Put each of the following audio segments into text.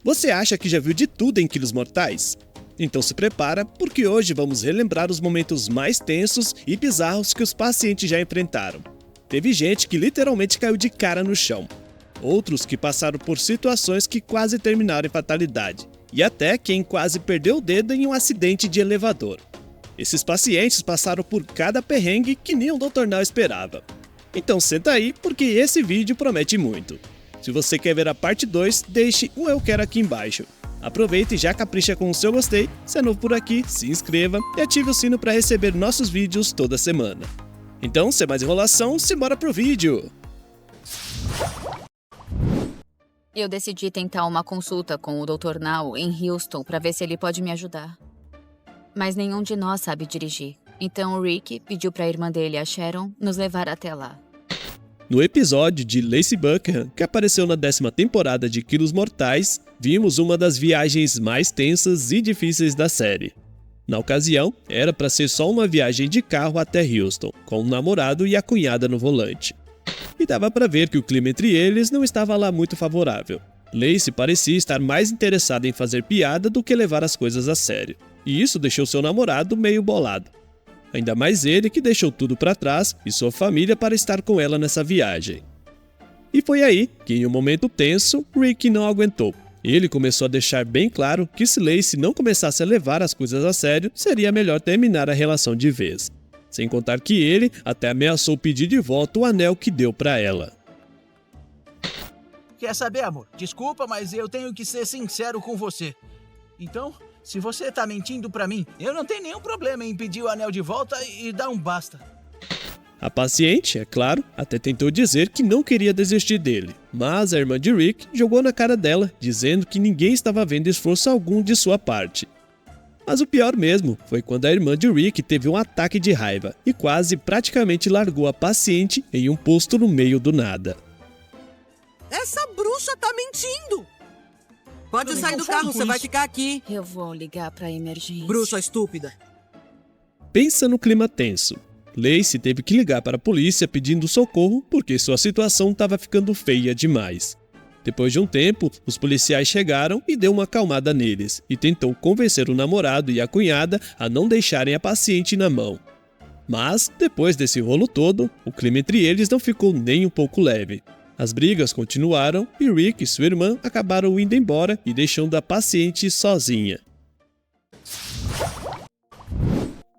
Você acha que já viu de tudo em Quilos Mortais? Então se prepara, porque hoje vamos relembrar os momentos mais tensos e bizarros que os pacientes já enfrentaram. Teve gente que literalmente caiu de cara no chão. Outros que passaram por situações que quase terminaram em fatalidade. E até quem quase perdeu o dedo em um acidente de elevador. Esses pacientes passaram por cada perrengue que nem o Dr. Now esperava. Então senta aí, porque esse vídeo promete muito. Se você quer ver a parte 2, deixe um eu quero aqui embaixo. Aproveita e já capricha com o seu gostei, se é novo por aqui, se inscreva e ative o sino para receber nossos vídeos toda semana. Então, sem mais enrolação, simbora pro vídeo! Eu decidi tentar uma consulta com o Dr. Now em Houston para ver se ele pode me ajudar. Mas nenhum de nós sabe dirigir, então o Rick pediu para a irmã dele, a Sharon, nos levar até lá. No episódio de Lacey Buckingham, que apareceu na 10ª temporada de Quilos Mortais, vimos uma das viagens mais tensas e difíceis da série. Na ocasião, era para ser só uma viagem de carro até Houston, com o namorado e a cunhada no volante. E dava para ver que o clima entre eles não estava lá muito favorável. Lacey parecia estar mais interessada em fazer piada do que levar as coisas a sério, e isso deixou seu namorado meio bolado. Ainda mais ele que deixou tudo para trás e sua família para estar com ela nessa viagem. E foi aí que, em um momento tenso, Rick não aguentou. Ele começou a deixar bem claro que se Lacey não começasse a levar as coisas a sério, seria melhor terminar a relação de vez. Sem contar que ele até ameaçou pedir de volta o anel que deu para ela. Quer saber, amor? Desculpa, mas eu tenho que ser sincero com você. Então, se você tá mentindo pra mim, eu não tenho nenhum problema em pedir o anel de volta e dar um basta. A paciente, é claro, até tentou dizer que não queria desistir dele, mas a irmã de Rick jogou na cara dela, dizendo que ninguém estava vendo esforço algum de sua parte. Mas o pior mesmo foi quando a irmã de Rick teve um ataque de raiva e quase praticamente largou a paciente em um posto no meio do nada. Essa bruxa tá mentindo! Pode sair do carro, você vai ficar aqui. Eu vou ligar pra emergência. Bruxa estúpida. Pensa no clima tenso. Lacey teve que ligar para a polícia pedindo socorro porque sua situação estava ficando feia demais. Depois de um tempo, os policiais chegaram e deu uma acalmada neles e tentou convencer o namorado e a cunhada a não deixarem a paciente na mão. Mas, depois desse rolo todo, o clima entre eles não ficou nem um pouco leve. As brigas continuaram e Rick e sua irmã acabaram indo embora e deixando a paciente sozinha.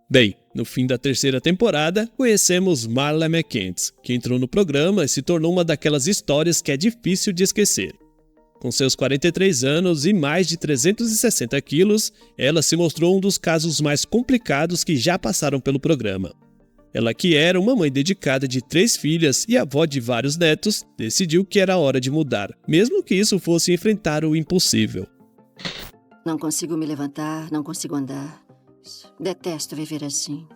Bem, no fim da 3ª temporada, conhecemos Marla McKenzie, que entrou no programa e se tornou uma daquelas histórias que é difícil de esquecer. Com seus 43 anos e mais de 360 quilos, ela se mostrou um dos casos mais complicados que já passaram pelo programa. Ela, que era uma mãe dedicada de 3 filhas e avó de vários netos, decidiu que era hora de mudar, mesmo que isso fosse enfrentar o impossível. Não consigo me levantar, não consigo andar. Detesto viver assim.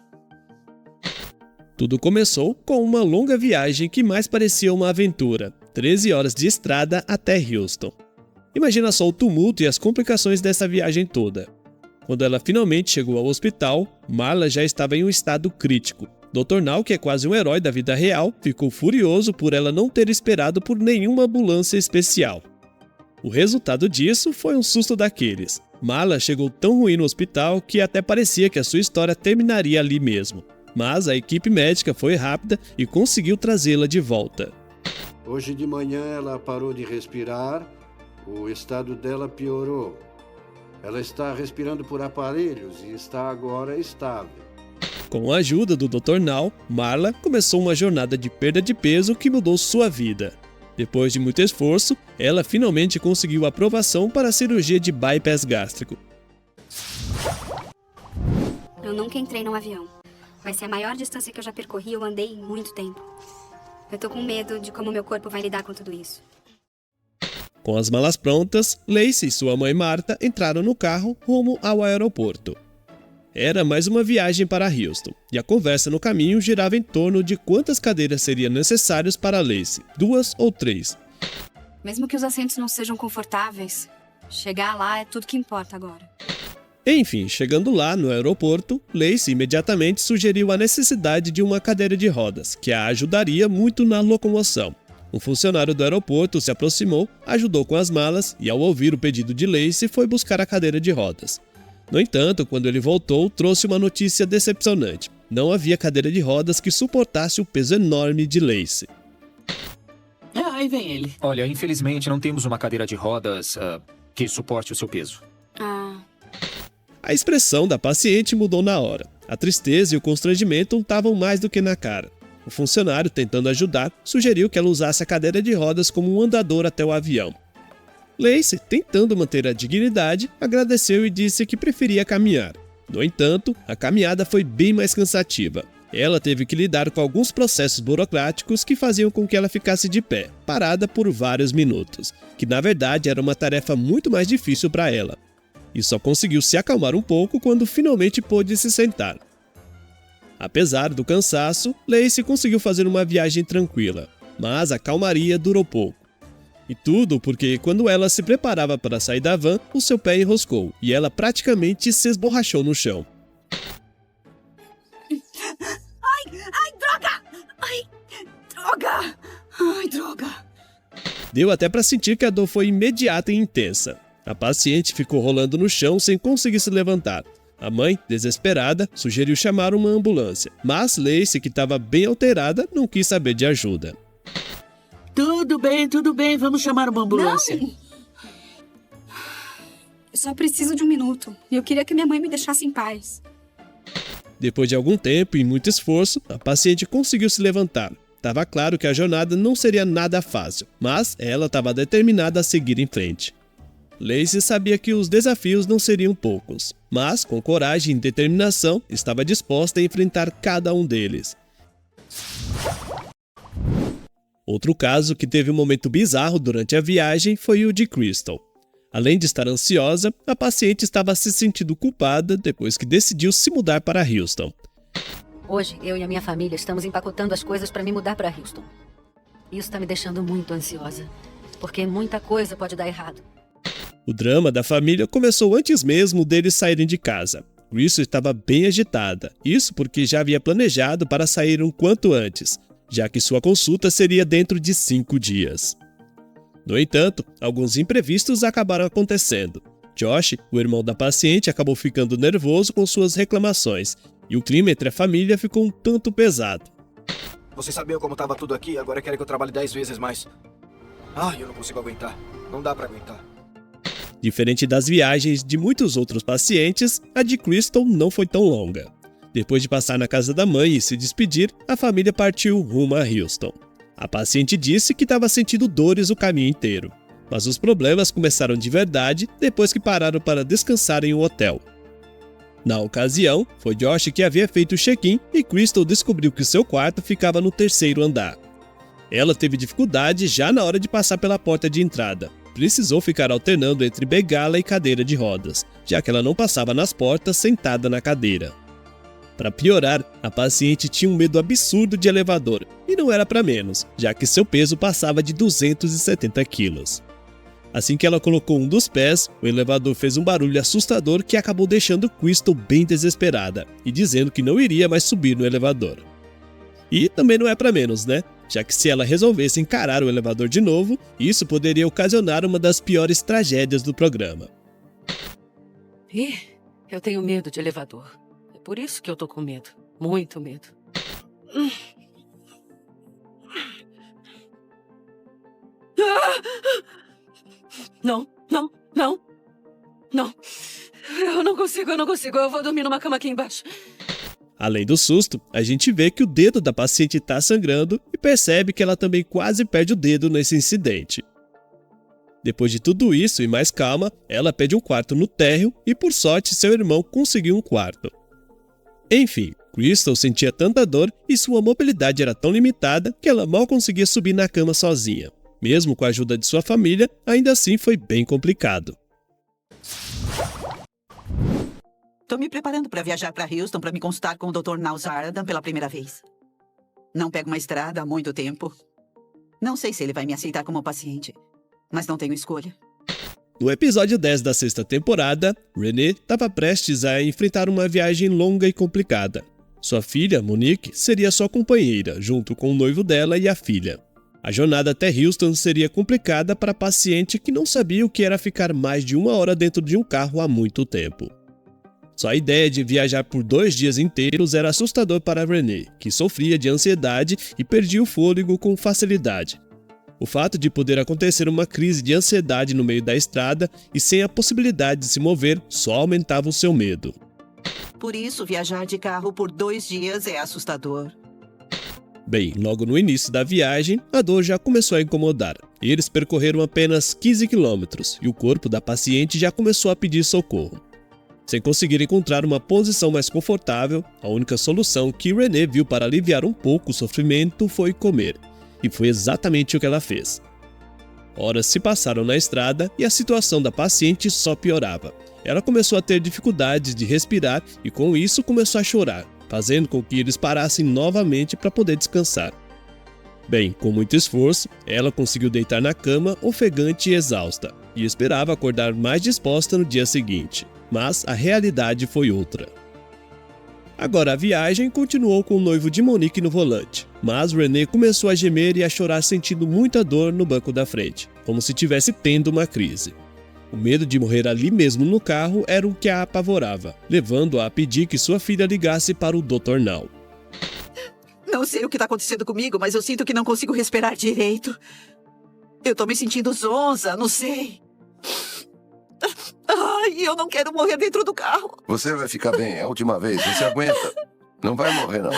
Tudo começou com uma longa viagem que mais parecia uma aventura, 13 horas de estrada até Houston. Imagina só o tumulto e as complicações dessa viagem toda. Quando ela finalmente chegou ao hospital, Marla já estava em um estado crítico. Dr. Now, que é quase um herói da vida real, ficou furioso por ela não ter esperado por nenhuma ambulância especial. O resultado disso foi um susto daqueles. Marla chegou tão ruim no hospital que até parecia que a sua história terminaria ali mesmo. Mas a equipe médica foi rápida e conseguiu trazê-la de volta. Hoje de manhã ela parou de respirar, o estado dela piorou. Ela está respirando por aparelhos e está agora estável. Com a ajuda do Dr. Now, Marla começou uma jornada de perda de peso que mudou sua vida. Depois de muito esforço, ela finalmente conseguiu aprovação para a cirurgia de bypass gástrico. Eu nunca entrei num avião. Vai ser a maior distância que eu já percorri, eu andei em muito tempo. Eu tô com medo de como meu corpo vai lidar com tudo isso. Com as malas prontas, Lacey e sua mãe Marta entraram no carro rumo ao aeroporto. Era mais uma viagem para Houston, e a conversa no caminho girava em torno de quantas cadeiras seriam necessárias para Lacey, 2 ou 3. Mesmo que os assentos não sejam confortáveis, chegar lá é tudo que importa agora. Enfim, chegando lá no aeroporto, Lacey imediatamente sugeriu a necessidade de uma cadeira de rodas, que a ajudaria muito na locomoção. Um funcionário do aeroporto se aproximou, ajudou com as malas e, ao ouvir o pedido de Lacey, foi buscar a cadeira de rodas. No entanto, quando ele voltou, trouxe uma notícia decepcionante. Não havia cadeira de rodas que suportasse o peso enorme de Lacey. Aí vem ele. Olha, infelizmente não temos uma cadeira de rodas que suporte o seu peso. A expressão da paciente mudou na hora. A tristeza e o constrangimento estavam mais do que na cara. O funcionário, tentando ajudar, sugeriu que ela usasse a cadeira de rodas como um andador até o avião. Lacey, tentando manter a dignidade, agradeceu e disse que preferia caminhar. No entanto, a caminhada foi bem mais cansativa. Ela teve que lidar com alguns processos burocráticos que faziam com que ela ficasse de pé, parada por vários minutos, que na verdade era uma tarefa muito mais difícil para ela. E só conseguiu se acalmar um pouco quando finalmente pôde se sentar. Apesar do cansaço, Lacey conseguiu fazer uma viagem tranquila, mas a calmaria durou pouco. E tudo porque quando ela se preparava para sair da van, o seu pé enroscou e ela praticamente se esborrachou no chão. Droga! Deu até para sentir que a dor foi imediata e intensa. A paciente ficou rolando no chão sem conseguir se levantar. A mãe, desesperada, sugeriu chamar uma ambulância, mas Lacey, que estava bem alterada, não quis saber de ajuda. Tudo bem, vamos chamar uma ambulância. Não! Eu só preciso de um minuto. Eu queria que minha mãe me deixasse em paz. Depois de algum tempo e muito esforço, a paciente conseguiu se levantar. Estava claro que a jornada não seria nada fácil, mas ela estava determinada a seguir em frente. Lacey sabia que os desafios não seriam poucos, mas com coragem e determinação estava disposta a enfrentar cada um deles. Outro caso que teve um momento bizarro durante a viagem foi o de Crystal. Além de estar ansiosa, a paciente estava se sentindo culpada depois que decidiu se mudar para Houston. Hoje, eu e a minha família estamos empacotando as coisas para me mudar para Houston. Isso está me deixando muito ansiosa, porque muita coisa pode dar errado. O drama da família começou antes mesmo deles saírem de casa. Crystal estava bem agitada, isso porque já havia planejado para sair um quanto antes, já que sua consulta seria dentro de 5 dias. No entanto, alguns imprevistos acabaram acontecendo. Josh, o irmão da paciente, acabou ficando nervoso com suas reclamações, e o clima entre a família ficou um tanto pesado. Você sabia como estava tudo aqui, agora quer que eu trabalhe 10 vezes mais. Eu não consigo aguentar. Não dá para aguentar. Diferente das viagens de muitos outros pacientes, a de Crystal não foi tão longa. Depois de passar na casa da mãe e se despedir, a família partiu rumo a Houston. A paciente disse que estava sentindo dores o caminho inteiro, mas os problemas começaram de verdade depois que pararam para descansar em um hotel. Na ocasião, foi Josh que havia feito o check-in e Crystal descobriu que seu quarto ficava no 3º andar. Ela teve dificuldade já na hora de passar pela porta de entrada. Precisou ficar alternando entre bengala e cadeira de rodas, já que ela não passava nas portas sentada na cadeira. Para piorar, a paciente tinha um medo absurdo de elevador, e não era para menos, já que seu peso passava de 270 quilos. Assim que ela colocou um dos pés, o elevador fez um barulho assustador que acabou deixando Crystal bem desesperada e dizendo que não iria mais subir no elevador. E também não é para menos, né? Já que se ela resolvesse encarar o elevador de novo, isso poderia ocasionar uma das piores tragédias do programa. Eu tenho medo de elevador. É por isso que eu tô com medo. Muito medo. Não. Eu não consigo. Eu vou dormir numa cama aqui embaixo. Além do susto, a gente vê que o dedo da paciente está sangrando e percebe que ela também quase perde o dedo nesse incidente. Depois de tudo isso e mais calma, ela pede um quarto no térreo e por sorte seu irmão conseguiu um quarto. Enfim, Crystal sentia tanta dor e sua mobilidade era tão limitada que ela mal conseguia subir na cama sozinha. Mesmo com a ajuda de sua família, ainda assim foi bem complicado. Tô me preparando para viajar para Houston para me consultar com o Dr. Nalzaradan pela primeira vez. Não pego uma estrada há muito tempo. Não sei se ele vai me aceitar como paciente, mas não tenho escolha. No episódio 10 da 6ª temporada, Renee estava prestes a enfrentar uma viagem longa e complicada. Sua filha, Monique, seria sua companheira, junto com o noivo dela e a filha. A jornada até Houston seria complicada para a paciente que não sabia o que era ficar mais de 1 hora dentro de um carro há muito tempo. Só a ideia de viajar por 2 dias inteiros era assustador para Renee, que sofria de ansiedade e perdia o fôlego com facilidade. O fato de poder acontecer uma crise de ansiedade no meio da estrada e sem a possibilidade de se mover só aumentava o seu medo. Por isso, viajar de carro por 2 dias é assustador. Bem, logo no início da viagem, a dor já começou a incomodar. Eles percorreram apenas 15 quilômetros e o corpo da paciente já começou a pedir socorro. Sem conseguir encontrar uma posição mais confortável, a única solução que Renee viu para aliviar um pouco o sofrimento foi comer. E foi exatamente o que ela fez. Horas se passaram na estrada e a situação da paciente só piorava. Ela começou a ter dificuldades de respirar e com isso começou a chorar, fazendo com que eles parassem novamente para poder descansar. Bem, com muito esforço, ela conseguiu deitar na cama ofegante e exausta, e esperava acordar mais disposta no dia seguinte. Mas a realidade foi outra. Agora a viagem continuou com o noivo de Monique no volante, mas Renee começou a gemer e a chorar sentindo muita dor no banco da frente, como se estivesse tendo uma crise. O medo de morrer ali mesmo no carro era o que a apavorava, levando-a a pedir que sua filha ligasse para o Dr. Now. Não sei o que está acontecendo comigo, mas eu sinto que não consigo respirar direito. Eu tô me sentindo zonza, não sei. Ai, eu não quero morrer dentro do carro. Você vai ficar bem, é a última vez, você aguenta. Não vai morrer, não.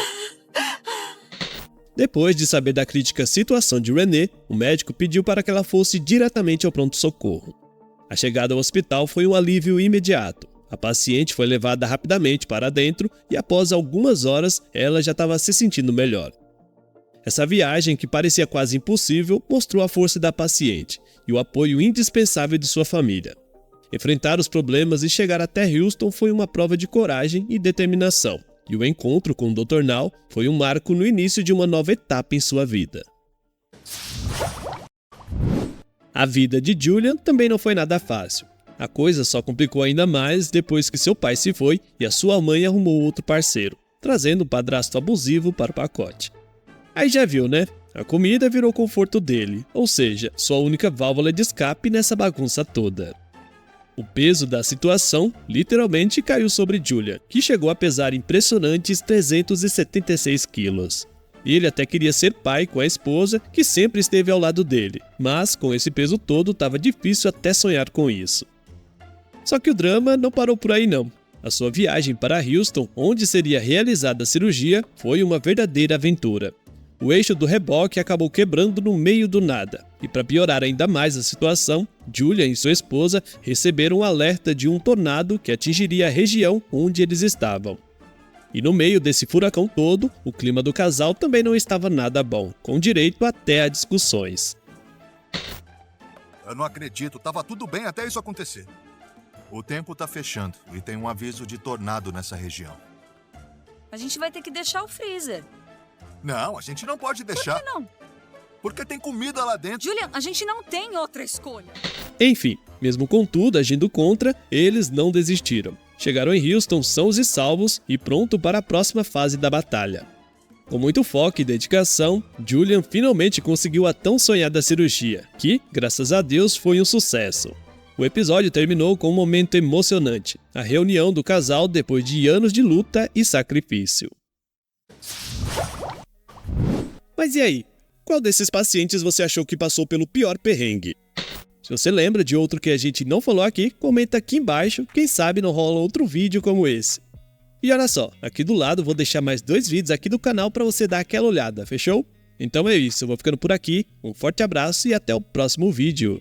Depois de saber da crítica situação de Renee, o médico pediu para que ela fosse diretamente ao pronto-socorro. A chegada ao hospital foi um alívio imediato. A paciente foi levada rapidamente para dentro e após algumas horas ela já estava se sentindo melhor. Essa viagem, que parecia quase impossível, mostrou a força da paciente e o apoio indispensável de sua família. Enfrentar os problemas e chegar até Houston foi uma prova de coragem e determinação, e o encontro com o Dr. Now foi um marco no início de uma nova etapa em sua vida. A vida de Julian também não foi nada fácil. A coisa só complicou ainda mais depois que seu pai se foi e a sua mãe arrumou outro parceiro, trazendo um padrasto abusivo para o pacote. Aí já viu, né? A comida virou conforto dele, ou seja, sua única válvula de escape nessa bagunça toda. O peso da situação literalmente caiu sobre Julian, que chegou a pesar impressionantes 376 quilos. Ele até queria ser pai com a esposa, que sempre esteve ao lado dele, mas com esse peso todo estava difícil até sonhar com isso. Só que o drama não parou por aí não. A sua viagem para Houston, onde seria realizada a cirurgia, foi uma verdadeira aventura. O eixo do reboque acabou quebrando no meio do nada, e para piorar ainda mais a situação, Julian e sua esposa receberam um alerta de um tornado que atingiria a região onde eles estavam. E no meio desse furacão todo, o clima do casal também não estava nada bom, com direito até a discussões. Eu não acredito, tava tudo bem até isso acontecer. O tempo tá fechando e tem um aviso de tornado nessa região. A gente vai ter que deixar o freezer. Não, a gente não pode deixar. Por que não? Porque tem comida lá dentro. Julian, a gente não tem outra escolha. Enfim, mesmo com tudo agindo contra, eles não desistiram. Chegaram em Houston sãos e salvos e pronto para a próxima fase da batalha. Com muito foco e dedicação, Julian finalmente conseguiu a tão sonhada cirurgia, que, graças a Deus, foi um sucesso. O episódio terminou com um momento emocionante, a reunião do casal depois de anos de luta e sacrifício. Mas e aí? Qual desses pacientes você achou que passou pelo pior perrengue? Se você lembra de outro que a gente não falou aqui, comenta aqui embaixo, quem sabe não rola outro vídeo como esse. E olha só, aqui do lado vou deixar mais 2 vídeos aqui do canal para você dar aquela olhada, fechou? Então é isso, eu vou ficando por aqui, um forte abraço e até o próximo vídeo.